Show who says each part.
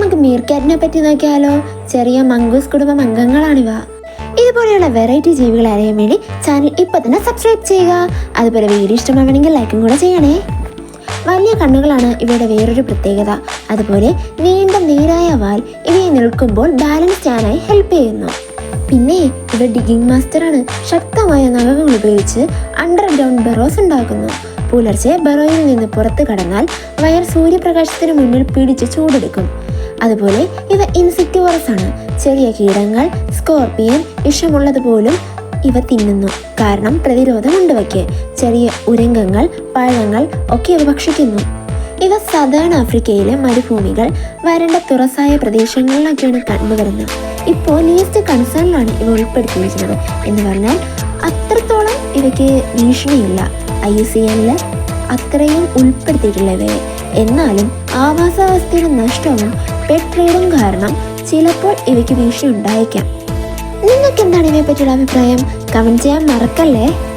Speaker 1: നമുക്ക് മീർക്കാറ്റിനെ പറ്റി നോക്കിയാലോ. ചെറിയ മംഗൂസ് കുടുംബം അംഗങ്ങളാണിവ. ഇതുപോലെയുള്ള വെറൈറ്റി ജീവികളെ അറിയാൻ വേണ്ടി ചാനൽ ഇപ്പോൾ തന്നെ സബ്സ്ക്രൈബ് ചെയ്യുക. അതുപോലെ വീഡിയോ ഇഷ്ടമാവണമെങ്കിൽ ലൈക്കും കൂടെ ചെയ്യണേ. വലിയ കണ്ണുകളാണ് ഇവയുടെ വേറൊരു പ്രത്യേകത. അതുപോലെ നീണ്ട നേരായ വാൽ ഇവയെ നിൽക്കുമ്പോൾ ബാലൻസ് ചെയ്യാനായി ഹെൽപ്പ് ചെയ്യുന്നു. പിന്നെ ഇവ ഡിഗിങ് മാസ്റ്ററാണ്. ശക്തമായ നഖങ്ങൾ ഉപയോഗിച്ച് അണ്ടർഗ്രൗണ്ട് ബറോസ് ഉണ്ടാക്കുന്നു. പുലർച്ചെ ബറോയിൽ നിന്ന് പുറത്തു കടന്നാൽ വയർ സൂര്യപ്രകാശത്തിന് മുന്നിൽ പിടിച്ച് ചൂടെടുക്കും. അതുപോലെ ഇവ ഇൻസെക്ടിവോറസ് ആണ്. ചെറിയ കീടങ്ങൾ, സ്കോർപിയൻ, വിഷമുള്ളതുപോലും ഇവ തിന്നുന്നു. കാരണം പ്രതിരോധമുണ്ട് ഇവയ്ക്ക്. ചെറിയ ഉരങ്കങ്ങൾ, പഴങ്ങൾ ഒക്കെ ഇവ ഭക്ഷിക്കുന്നു. ഇവ സദേൺ ആഫ്രിക്കയിലെ മരുഭൂമികൾ, വരണ്ട തുറസായ പ്രദേശങ്ങളിലൊക്കെയാണ് കണ്ടുവരുന്നത്. ഇപ്പോൾ ലീസ്റ്റ് കൺസേണിലാണ് ഇവ ഉൾപ്പെടുത്തിയിരിക്കുന്നത്. എന്ന് പറഞ്ഞാൽ അത്രത്തോളം ഇവയ്ക്ക് ഭീഷണിയില്ല. IUCNൽ അത്രയും ഉൾപ്പെടുത്തിയിട്ടില്ല ഇവയെ. എന്നാലും ആവാസവ്യവസ്ഥയുടെ നഷ്ടവും പെറ്റ് ട്രേഡും കാരണം ചിലപ്പോൾ ഇവയ്ക്ക് ഭീഷണി ഉണ്ടായേക്കാം. നിങ്ങൾക്ക് എന്താണ് ഇവയെ പറ്റിയുള്ള അഭിപ്രായം? കമൻറ്റ് ചെയ്യാൻ മറക്കല്ലേ.